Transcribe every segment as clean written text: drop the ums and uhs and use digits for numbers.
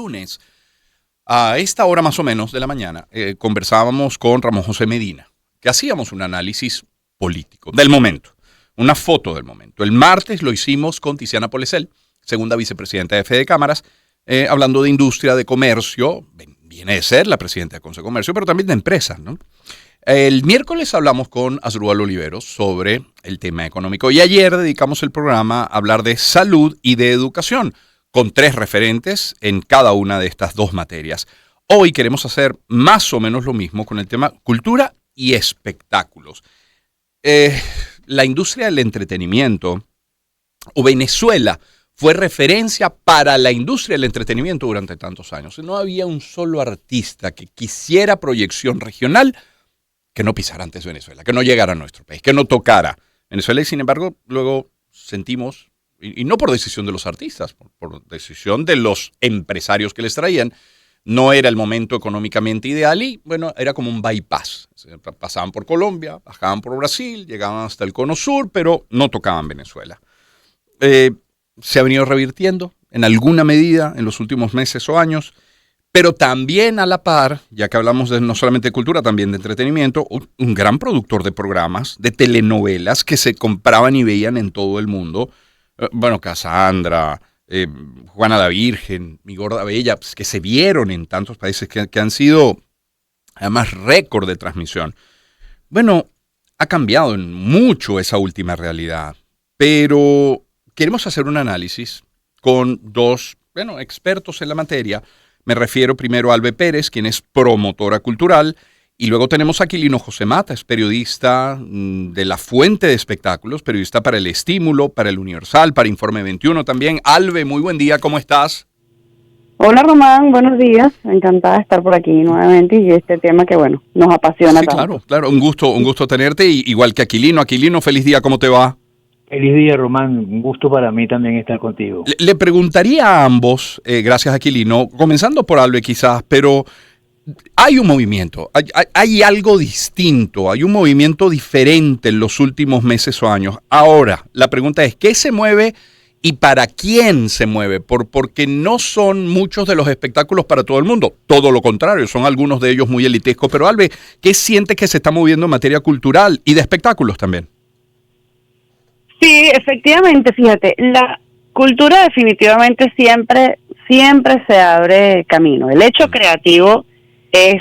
lunes, a esta hora más o menos de la mañana, conversábamos con Ramón José Medina, que hacíamos un análisis político del momento, una foto del momento. El martes lo hicimos con Tiziana Polesel, segunda vicepresidenta de Fede Cámaras, hablando de industria, de comercio. Viene de ser la presidenta de Consejo de Comercio, pero también de empresas, ¿no? El miércoles hablamos con Asdrúbal Oliveros sobre el tema económico y ayer dedicamos el programa a hablar de salud y de educación, con 3 referentes en cada una de estas 2 materias. Hoy queremos hacer más o menos lo mismo con el tema cultura y espectáculos. La industria del entretenimiento, o Venezuela, fue referencia para la industria del entretenimiento durante tantos años. No había un solo artista que quisiera proyección regional que no pisara antes Venezuela, que no llegara a nuestro país, que no tocara Venezuela. Y sin embargo, luego sentimos, y no por decisión de los artistas, por decisión de los empresarios que les traían, no era el momento económicamente ideal y, bueno, era como un bypass. Pasaban por Colombia, bajaban por Brasil, llegaban hasta el Cono Sur, pero no tocaban Venezuela. Se ha venido revirtiendo en alguna medida en los últimos meses o años, pero también a la par, ya que hablamos no solamente de cultura, también de entretenimiento, un gran productor de programas, de telenovelas que se compraban y veían en todo el mundo. Cassandra, Juana la Virgen, Mi Gorda Bella, pues, que se vieron en tantos países que han sido, además, récord de transmisión. Bueno, ha cambiado en mucho esa última realidad, pero queremos hacer un análisis con 2, expertos en la materia. Me refiero primero a Albe Pérez, quien es promotora cultural, y luego tenemos a Aquilino José Mata, es periodista de La Fuente de Espectáculos, periodista para El Estímulo, para El Universal, para Informe 21 también. Albe, muy buen día, ¿cómo estás? Hola Román, buenos días, encantada de estar por aquí nuevamente y este tema que nos apasiona tanto. Claro, un gusto tenerte, igual que Aquilino. Aquilino, feliz día, ¿cómo te va? Feliz día, Román. Un gusto para mí también estar contigo. Le preguntaría a ambos, gracias Aquilino, comenzando por Albe quizás, pero hay un movimiento, hay algo distinto, hay un movimiento diferente en los últimos meses o años. Ahora, la pregunta es, ¿qué se mueve y para quién se mueve? Porque no son muchos de los espectáculos para todo el mundo, todo lo contrario, son algunos de ellos muy elitescos. Pero Albe, ¿qué sientes que se está moviendo en materia cultural y de espectáculos también? Sí, efectivamente, fíjate, la cultura definitivamente siempre se abre camino. El hecho creativo es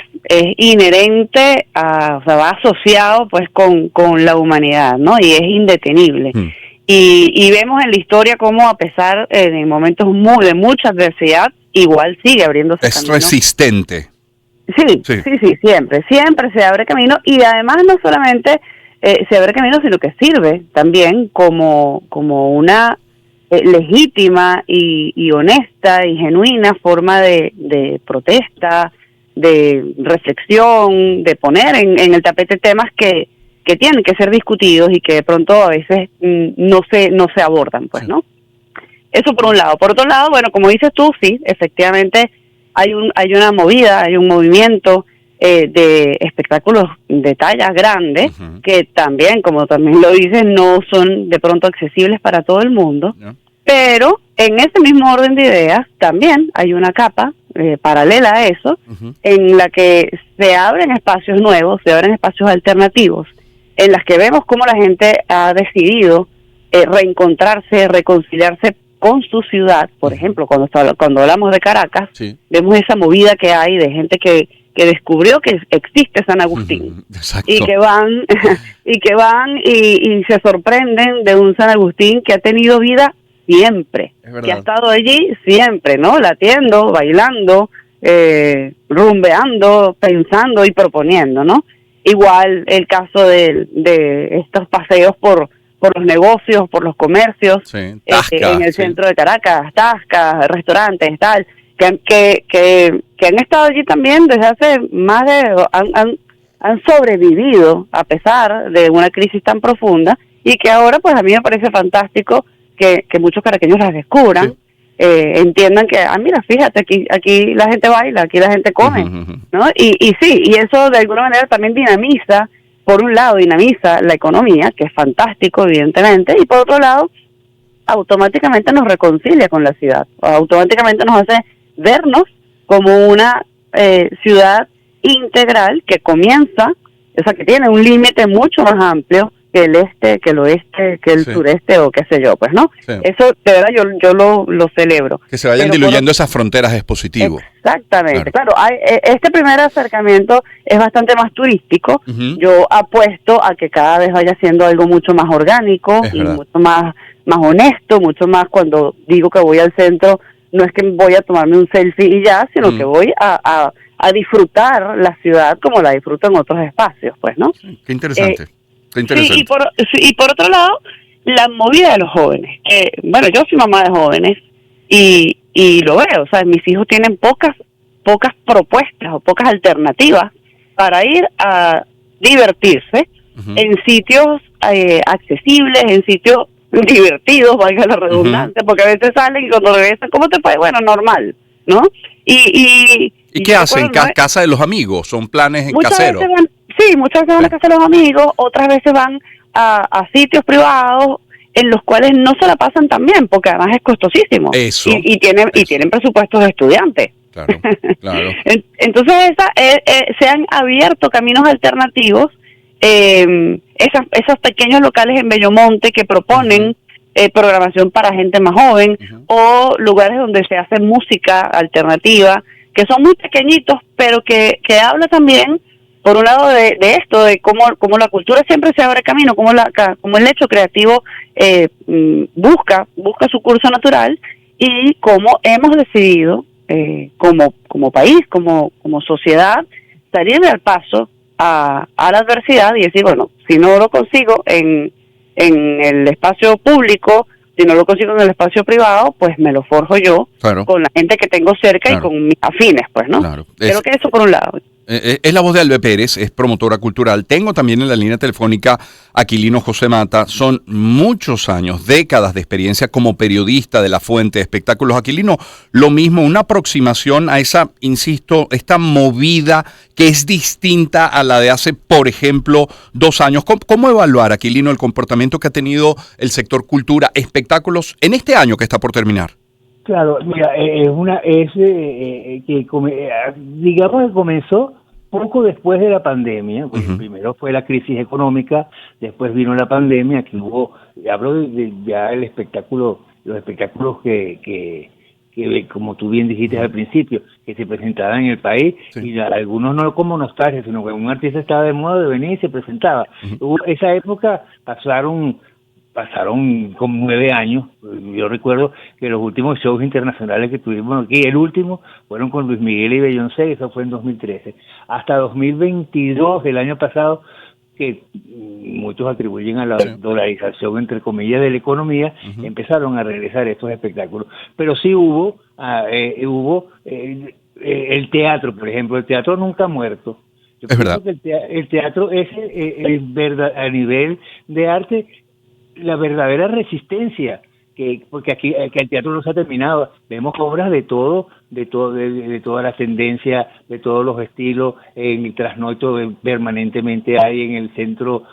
inherente va asociado pues con la humanidad, ¿no? Y es indetenible. Y vemos en la historia cómo a pesar de momentos de mucha adversidad, igual sigue abriéndose camino. Es resistente. Sí, siempre se abre camino y además no solamente se abre camino, sino que sirve también como una legítima y honesta y genuina forma de protesta, de reflexión, de poner en el tapete temas que tienen que ser discutidos y que de pronto a veces no se abordan, pues, ¿no? Eso por un lado. Por otro lado, como dices tú, sí, efectivamente hay una movida, hay un movimiento de espectáculos de talla grande, que también, como también lo dices, no son de pronto accesibles para todo el mundo, pero en ese mismo orden de ideas también hay una capa paralela a eso, en la que se abren espacios nuevos, se abren espacios alternativos, en las que vemos cómo la gente ha decidido reencontrarse, reconciliarse con su ciudad. Por ejemplo, cuando hablamos de Caracas, vemos esa movida que hay de gente que descubrió que existe San Agustín y que van y se sorprenden de un San Agustín que ha tenido vida siempre, que ha estado allí siempre, ¿no? Latiendo, bailando, rumbeando, pensando y proponiendo, ¿no? Igual el caso de estos paseos por los negocios, por los comercios, Tasca, en el centro de Caracas, Tasca, restaurantes, tal, que han estado allí también desde hace más de... han sobrevivido a pesar de una crisis tan profunda y que ahora pues a mí me parece fantástico que muchos caraqueños las descubran, entiendan que, mira, fíjate, aquí la gente baila, aquí la gente come, ¿no? Y sí, y eso de alguna manera también dinamiza, por un lado dinamiza la economía, que es fantástico evidentemente, y por otro lado automáticamente nos reconcilia con la ciudad, automáticamente nos hace vernos como una ciudad integral que comienza, o sea, que tiene un límite mucho más amplio que el este, que el oeste, que el sureste o qué sé yo, pues, ¿no? Sí. Eso, de verdad, yo lo celebro. Que se vayan diluyendo esas fronteras es positivo. Exactamente, claro este primer acercamiento es bastante más turístico. Yo apuesto a que cada vez vaya siendo algo mucho más orgánico y mucho más honesto, mucho más cuando digo que voy al centro, no es que voy a tomarme un selfie y ya, sino que voy a disfrutar la ciudad como la disfruto en otros espacios, pues, ¿no? Qué interesante. Sí, y por otro lado, la movida de los jóvenes. Bueno, yo soy mamá de jóvenes y lo veo, o sea, mis hijos tienen pocas propuestas o pocas alternativas para ir a divertirse en sitios accesibles, en sitios divertidos, valga la redundancia, porque a veces salen y cuando regresan, ¿cómo te fue? Bueno, normal, ¿no? ¿Y qué hacen? ¿Casa de los amigos? ¿Son planes en casero? Muchas veces van a casa de los amigos, otras veces van a sitios privados en los cuales no se la pasan tan bien, porque además es costosísimo. Eso. Y tienen presupuestos de estudiantes. Claro. Entonces se han abierto caminos alternativos, esos pequeños locales en Bellomonte que proponen programación para gente más joven, o lugares donde se hace música alternativa, que son muy pequeñitos, pero que habla también, por un lado, de esto, de cómo la cultura siempre se abre camino, como el hecho creativo busca su curso natural, y cómo hemos decidido, como país, como sociedad, salir al paso a la adversidad y decir, bueno, si no lo consigo en el espacio público, si no lo consigo en el espacio privado, pues me lo forjo yo con la gente que tengo cerca y con mis afines, pues, ¿no? Creo que eso por un lado. Es la voz de Albe Pérez, es promotora cultural. Tengo también en la línea telefónica a Aquilino José Mata. Son muchos años, décadas de experiencia como periodista de La Fuente de Espectáculos. Aquilino, lo mismo, una aproximación a esa, insisto, esta movida que es distinta a la de hace, por ejemplo, 2 años. ¿Cómo evaluar, Aquilino, el comportamiento que ha tenido el sector cultura, espectáculos, en este año que está por terminar? Claro, mira, digamos que comenzó poco después de la pandemia, porque primero fue la crisis económica, después vino la pandemia, que hablo de ya el espectáculo, los espectáculos que como tú bien dijiste al principio, que se presentaban en el país, y algunos no como nostalgia, sino que un artista estaba de moda de venir y se presentaba. Esa época pasaron como 9 años. Yo recuerdo que los últimos shows internacionales que tuvimos aquí, el último, fueron con Luis Miguel y Beyoncé, eso fue en 2013. Hasta 2022, el año pasado, que muchos atribuyen a la dolarización, entre comillas, de la economía, empezaron a regresar estos espectáculos. Pero sí hubo el teatro, por ejemplo. El teatro nunca ha muerto. Yo pienso que el teatro es verdad, a nivel de arte, la verdadera resistencia, porque aquí el teatro no se ha terminado. Vemos obras de todas las tendencias, de todos los estilos. En el trasnocho permanentemente hay en el centro,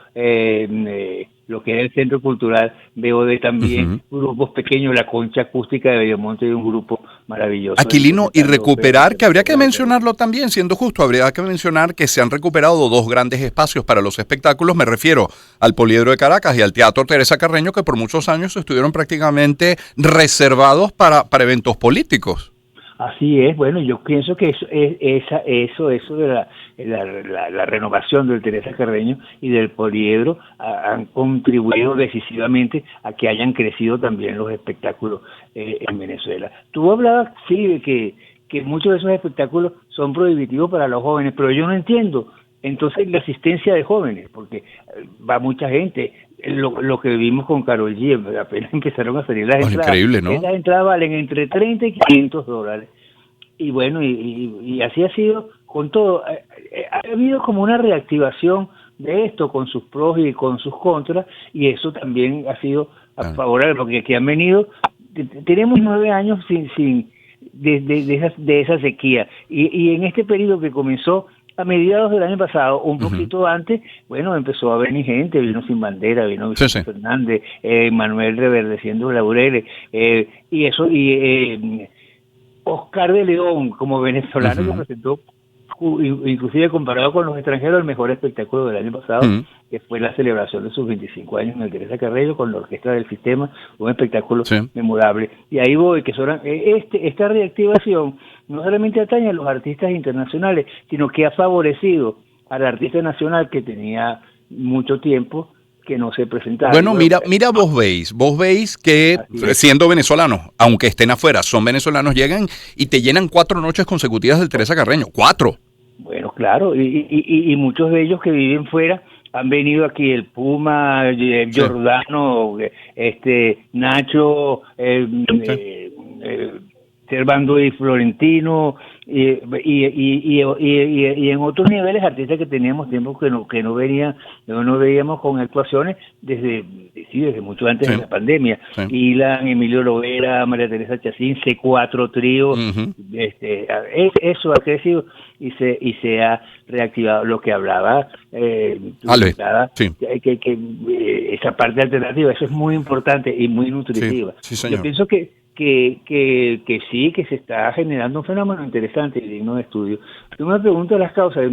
lo que es el centro cultural, veo también grupos pequeños, la Concha Acústica de Bellomonte, un grupo maravilloso. Aquilino, y recuperar, que habría que mencionarlo también, siendo justo, habría que mencionar que se han recuperado 2 grandes espacios para los espectáculos. Me refiero al Poliedro de Caracas y al Teatro Teresa Carreño, que por muchos años estuvieron prácticamente reservados para eventos políticos. Así es. Bueno, yo pienso que eso de la renovación del Teresa Carreño y del Poliedro han contribuido decisivamente a que hayan crecido también los espectáculos en Venezuela. Tú hablabas, sí, de que muchos de esos espectáculos son prohibitivos para los jóvenes, pero yo no entiendo entonces la asistencia de jóvenes, porque va mucha gente. Lo que vimos con Karol G, apenas empezaron a salir las entradas. Increíble, ¿no? Esas entradas valen entre $30 y $500. Y bueno, y así ha sido con todo. Ha habido como una reactivación de esto, con sus pros y con sus contras, y eso también ha sido favorable, porque aquí han venido, tenemos 9 años de esa sequía, y en este periodo que comenzó a mediados del año pasado, un poquito antes, bueno, empezó a venir gente, vino Sin Bandera, vino Vicente Fernández, Manuel Reverdeciendo Laureles, y eso, Oscar de León, como venezolano, que presentó, inclusive comparado con los extranjeros, el mejor espectáculo del año pasado, que fue la celebración de sus 25 años en el Teresa Carreño con la Orquesta del Sistema, un espectáculo memorable. Y ahí voy, que esta reactivación no solamente atañe a los artistas internacionales, sino que ha favorecido al artista nacional que tenía mucho tiempo que no se presentaba. Bueno, mira, vos veis que siendo venezolanos, aunque estén afuera, son venezolanos, llegan y te llenan 4 noches consecutivas del Teresa Carreño, 4. Bueno, claro, y muchos de ellos que viven fuera han venido aquí, el Puma, el Giordano, Nacho, Servando y Florentino, y en otros niveles artistas que teníamos tiempo que no veíamos con actuaciones desde mucho antes de la pandemia. Ilan, Emilio Lovera, María Teresa Chacín, C4 Trío, eso ha crecido y se ha reactivado lo que hablaba que esa parte alternativa, eso es muy importante y muy nutritiva. Yo pienso que sí, que se está generando un fenómeno interesante y digno de estudio. Tú me preguntas las causas,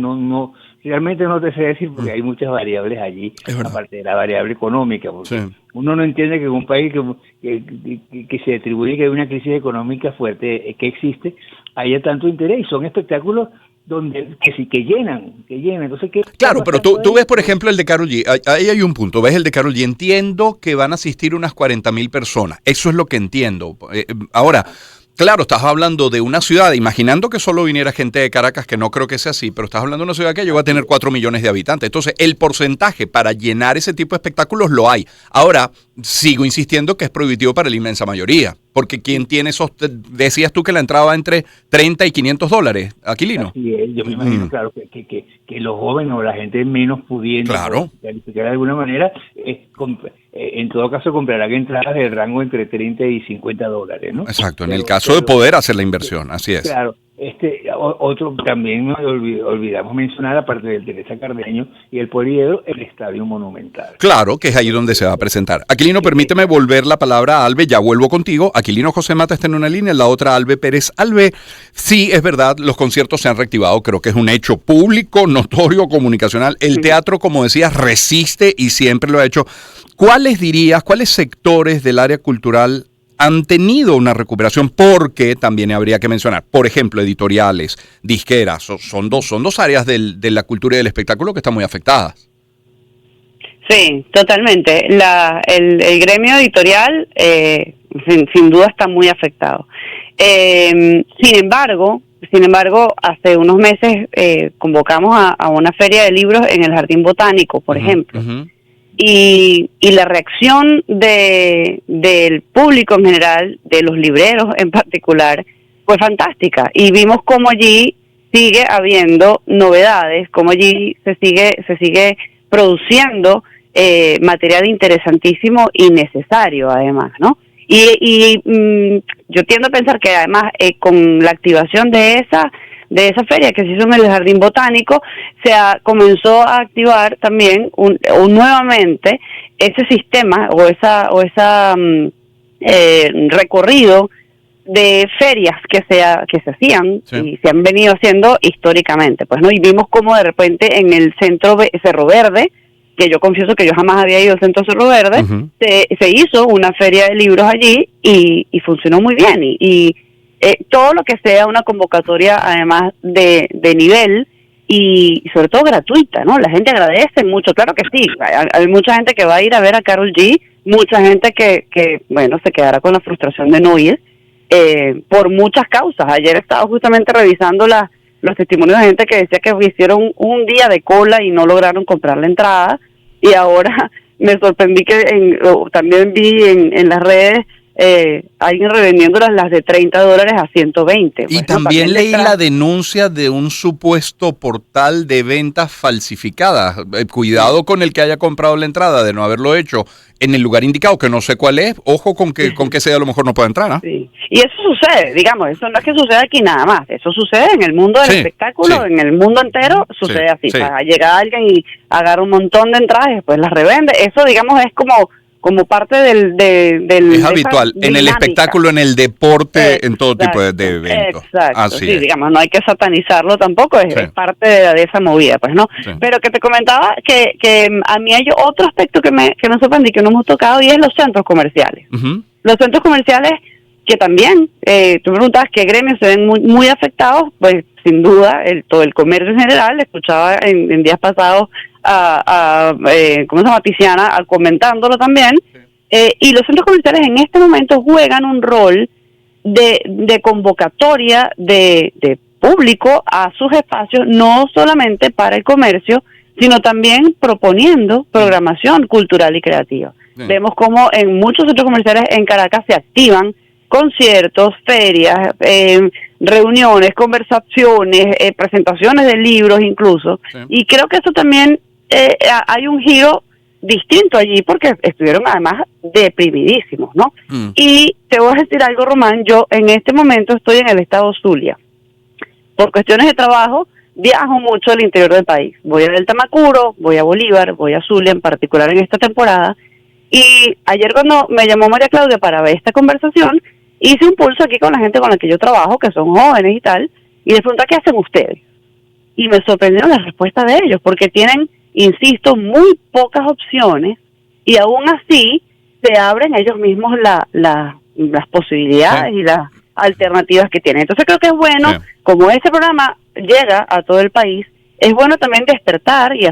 realmente no te sé decir porque hay muchas variables allí, aparte de la variable económica, porque uno no entiende que en un país que se atribuye que hay una crisis económica fuerte que existe, haya tanto interés, y son espectáculos que llenan. Entonces, claro, pero tú ves, por ejemplo, el de Karol G. Ahí hay un punto. Ves el de Karol G. Entiendo que van a asistir unas 40,000 personas. Eso es lo que entiendo. Ahora, claro, estás hablando de una ciudad, imaginando que solo viniera gente de Caracas, que no creo que sea así, pero estás hablando de una ciudad que llegó a tener 4 millones de habitantes. Entonces, el porcentaje para llenar ese tipo de espectáculos lo hay. Ahora, sigo insistiendo que es prohibitivo para la inmensa mayoría, porque ¿quién tiene decías tú que la entrada va entre $30 y $500, Aquilino? Así es, yo me imagino, claro, que los jóvenes o la gente menos pudiente, calificar de alguna manera, en todo caso comprarán entradas del rango entre $30 y $50, ¿no? Exacto, en el caso de poder hacer la inversión, así es. Claro. Otro también nos olvidamos mencionar, aparte del Teresa Carreño y el Poliedro, el Estadio Monumental. Claro, que es ahí donde se va a presentar. Aquilino, permíteme volver la palabra a Albe, ya vuelvo contigo. Aquilino José Mata está en una línea, la otra Albe Pérez. Albe, sí, es verdad, los conciertos se han reactivado, creo que es un hecho público, notorio, comunicacional. El teatro, como decías, resiste y siempre lo ha hecho. ¿Cuáles sectores del área cultural han tenido una recuperación? Porque también habría que mencionar, por ejemplo, editoriales, disqueras, son dos áreas de la cultura y del espectáculo que están muy afectadas. Sí, totalmente. El gremio editorial, sin duda, está muy afectado. Sin embargo, hace unos meses convocamos a una feria de libros en el Jardín Botánico, por ejemplo. Y la reacción del público en general, de los libreros en particular, fue fantástica. Y vimos cómo allí sigue habiendo novedades, cómo allí se sigue produciendo material interesantísimo y necesario, además, ¿no? Y yo tiendo a pensar que además con la activación de esa feria que se hizo en el Jardín Botánico, comenzó a activar también nuevamente ese sistema o esa recorrido de ferias que se hacían y se han venido haciendo históricamente, pues, ¿no? Y vimos cómo de repente en el centro Cerro Verde, que yo confieso que yo jamás había ido al centro Cerro Verde, se hizo una feria de libros allí y funcionó muy bien y todo lo que sea una convocatoria además de nivel y sobre todo gratuita, ¿no? La gente agradece mucho, claro que sí, hay mucha gente que va a ir a ver a Karol G, mucha gente que bueno, se quedará con la frustración de no ir, por muchas causas. Ayer estaba justamente revisando los testimonios de gente que decía que hicieron un día de cola y no lograron comprar la entrada, y ahora me sorprendí que también vi en las redes alguien revendiendo las de $30 a $120. Y también leí la denuncia de un supuesto portal de ventas falsificadas. Cuidado con el que haya comprado la entrada, de no haberlo hecho en el lugar indicado, que no sé cuál es. Ojo con que sea, a lo mejor no puede entrar, ¿no? Sí. Y eso sucede, digamos, eso no es que suceda aquí nada más. Eso sucede en el mundo del espectáculo, en el mundo entero sucede así. O sea, llega alguien y agarra un montón de entradas y después las revende. Eso, digamos, es como como parte del es habitual en el espectáculo, en el deporte, en todo tipo de eventos. Exacto, así sí, es. digamos, no hay que satanizarlo tampoco, es parte de esa movida, pues, ¿no? Sí. Pero que te comentaba que a mí hay otro aspecto que me sorprendí, que no hemos tocado, y es los centros comerciales. Uh-huh. Los centros comerciales que también, tú me preguntabas qué gremios se ven muy, muy afectados, pues sin duda todo el comercio en general. Escuchaba en días pasados ¿cómo se llama? Tiziana comentándolo también. Y los centros comerciales en este momento juegan un rol de convocatoria de público a sus espacios, no solamente para el comercio, sino también proponiendo programación cultural y creativa. Sí. Vemos como en muchos centros comerciales en Caracas se activan conciertos, ferias, reuniones, conversaciones, presentaciones de libros incluso, sí. Y creo que eso también hay un giro distinto allí porque estuvieron además deprimidísimos, ¿no? Y te voy a decir algo, Román, yo en este momento estoy en el estado Zulia. Por cuestiones de trabajo viajo mucho al interior del país. Voy a Delta Macuro, voy a Bolívar, voy a Zulia en particular en esta temporada. Y ayer cuando me llamó María Claudia para ver esta conversación, hice un pulso aquí con la gente con la que yo trabajo, que son jóvenes y tal, y les pregunté ¿qué hacen ustedes? Y me sorprendieron las respuestas de ellos, porque tienen, insisto, muy pocas opciones, y aún así se abren ellos mismos las posibilidades, sí, y las alternativas que tienen. Entonces creo que es bueno, sí, como este programa llega a todo el país, es bueno también despertar y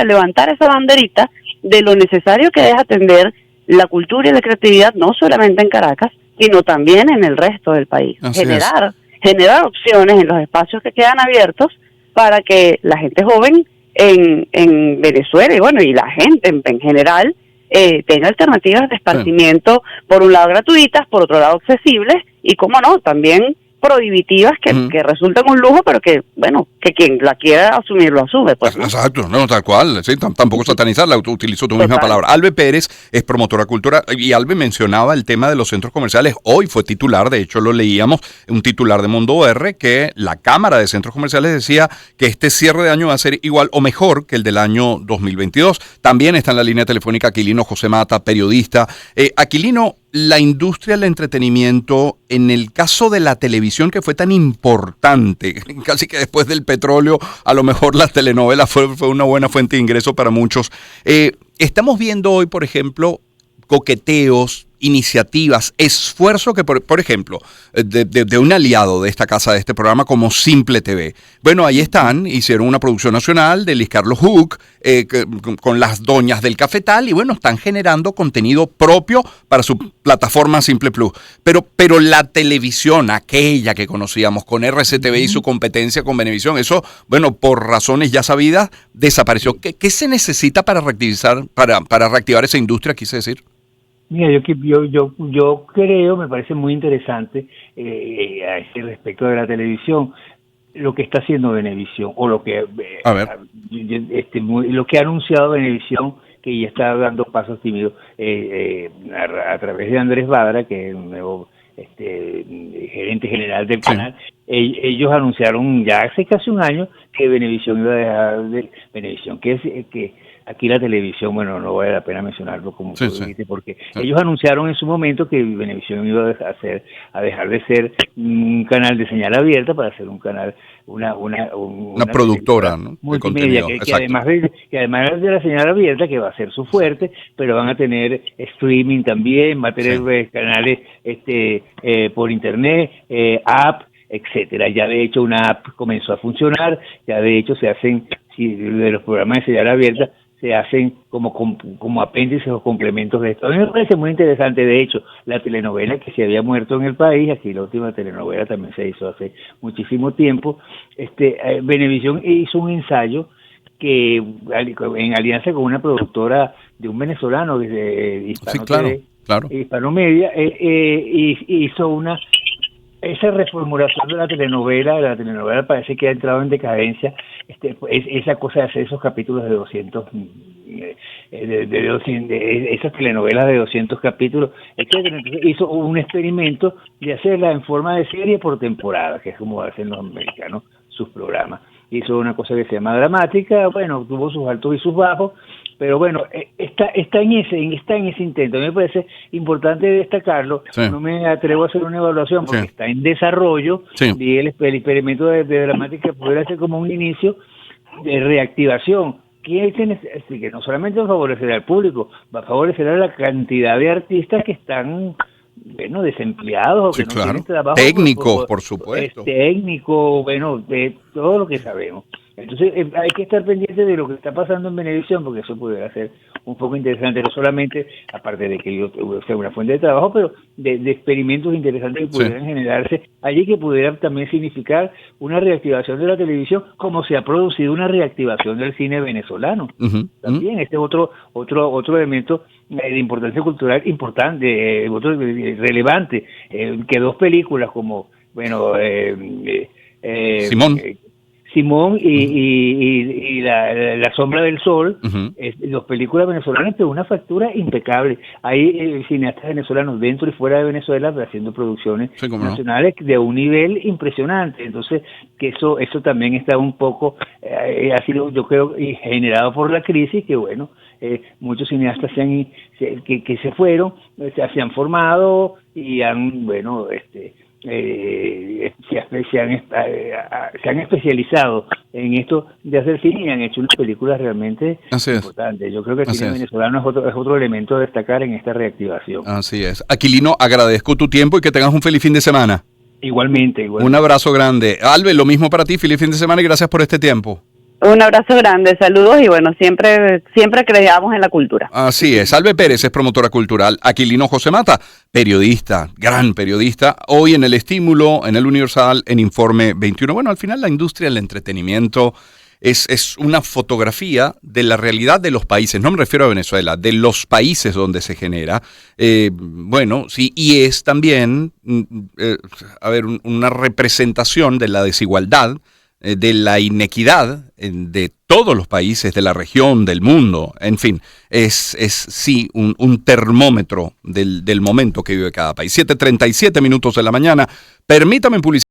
levantar esa banderita de lo necesario que es atender la cultura y la creatividad, no solamente en Caracas, sino también en el resto del país. Generar opciones en los espacios que quedan abiertos para que la gente joven en Venezuela, y bueno, y la gente en general, tenga alternativas de esparcimiento, por un lado gratuitas, por otro lado accesibles, y cómo no, también prohibitivas que resultan un lujo, pero que, bueno, que quien la quiera asumir lo asume. Pues, ¿no? Exacto, no, tal cual, sí, tampoco satanizarla, utilizó tu misma palabra. Albe Pérez es promotora cultural, y Albe mencionaba el tema de los centros comerciales. Hoy fue titular, de hecho lo leíamos, un titular de Mundo R, que la Cámara de Centros Comerciales decía que este cierre de año va a ser igual o mejor que el del año 2022. También está en la línea telefónica Aquilino José Mata, periodista. Aquilino, la industria del entretenimiento, en el caso de la televisión que fue tan importante, casi que después del petróleo, a lo mejor la telenovela fue una buena fuente de ingreso para muchos. Estamos viendo hoy, por ejemplo, coqueteos, iniciativas, esfuerzo que, por ejemplo, de un aliado de esta casa, de este programa, como Simple TV. Bueno, ahí están, hicieron una producción nacional de Luis Carlos Huck, con las doñas del cafetal, y bueno, están generando contenido propio para su plataforma Simple Plus. Pero la televisión, aquella que conocíamos con RCTV y su competencia con Venevisión, eso, bueno, por razones ya sabidas, desapareció. ¿Qué se necesita para reactivar esa industria, quise decir? Mira, yo creo, me parece muy interesante a ese respecto de la televisión, lo que está haciendo Venevisión, o lo que lo que ha anunciado Venevisión, que ya está dando pasos tímidos a través de Andrés Badra, que es el nuevo gerente general del canal. Ellos anunciaron ya hace casi un año que Venevisión iba a dejar de Venevisión, que aquí la televisión, bueno, no vale la pena mencionarlo como tú dijiste, porque ellos anunciaron en su momento que Venevisión iba a dejar de ser un canal de señal abierta para ser un canal, una productora, ¿no? Multimedia, que además de la señal abierta, que va a ser su fuerte, pero van a tener streaming también, va a tener canales por internet, app, etcétera. Ya de hecho una app comenzó a funcionar, ya de hecho se hacen, de los programas de señal abierta, se hacen como apéndices o complementos de esto. A mí me parece muy interesante, de hecho, la telenovela que se había muerto en el país, aquí la última telenovela también se hizo hace muchísimo tiempo. Venevisión hizo un ensayo que en alianza con una productora de un venezolano de Hispanomedia, hizo esa reformulación de la telenovela parece que ha entrado en decadencia, esa cosa de hacer esos capítulos de 200, esas telenovelas de 200 capítulos, etcétera. Entonces hizo un experimento de hacerla en forma de serie por temporada, que es como hacen los americanos sus programas. Hizo una cosa que se llama dramática, bueno, tuvo sus altos y sus bajos, pero bueno, está en ese intento. A mí me parece importante destacarlo. Sí. No me atrevo a hacer una evaluación porque Sí. está en desarrollo, Sí. y el experimento de dramática pudiera ser como un inicio de reactivación, que no solamente va a favorecer al público, va a favorecer a la cantidad de artistas que están, bueno, desempleados o Sí, que no claro. tienen trabajo. Técnicos, por supuesto. Técnicos, bueno, de todo lo que sabemos. Entonces hay que estar pendiente de lo que está pasando en Venevisión, porque eso pudiera ser un poco interesante, no solamente, aparte de que yo sea una fuente de trabajo, pero de experimentos interesantes que pudieran generarse allí, que pudieran también significar una reactivación de la televisión, como se ha producido una reactivación del cine venezolano. También este es otro elemento de importancia cultural importante, relevante, que dos películas como, bueno, Simón. Simón y la Sombra del Sol, dos películas venezolanas de una factura impecable. Hay cineastas venezolanos dentro y fuera de Venezuela haciendo producciones nacionales de un nivel impresionante. Entonces, que eso también está un poco, ha sido, yo creo, generado por la crisis, que bueno, muchos cineastas que se fueron, se han formado y han, bueno, se han especializado en esto de hacer cine y han hecho unas películas realmente importantes. Yo creo que el cine venezolano es otro elemento a destacar en esta reactivación. Así es. Aquilino, agradezco tu tiempo y que tengas un feliz fin de semana. Igualmente. Un abrazo grande. Albe, lo mismo para ti, feliz fin de semana y gracias por este tiempo. Un abrazo grande, saludos y bueno, siempre creamos en la cultura. Así es, Albe Pérez es promotora cultural, Aquilino José Mata, periodista, gran periodista, hoy en El Estímulo, en El Universal, en Informe 21. Bueno, al final la industria del entretenimiento es una fotografía de la realidad de los países, no me refiero a Venezuela, de los países donde se genera. Bueno, sí, y es también, una representación de la desigualdad, de la inequidad de todos los países de la región, del mundo, en fin, es sí un termómetro del momento que vive cada país. 7:37 minutos de la mañana, permítame publicitar.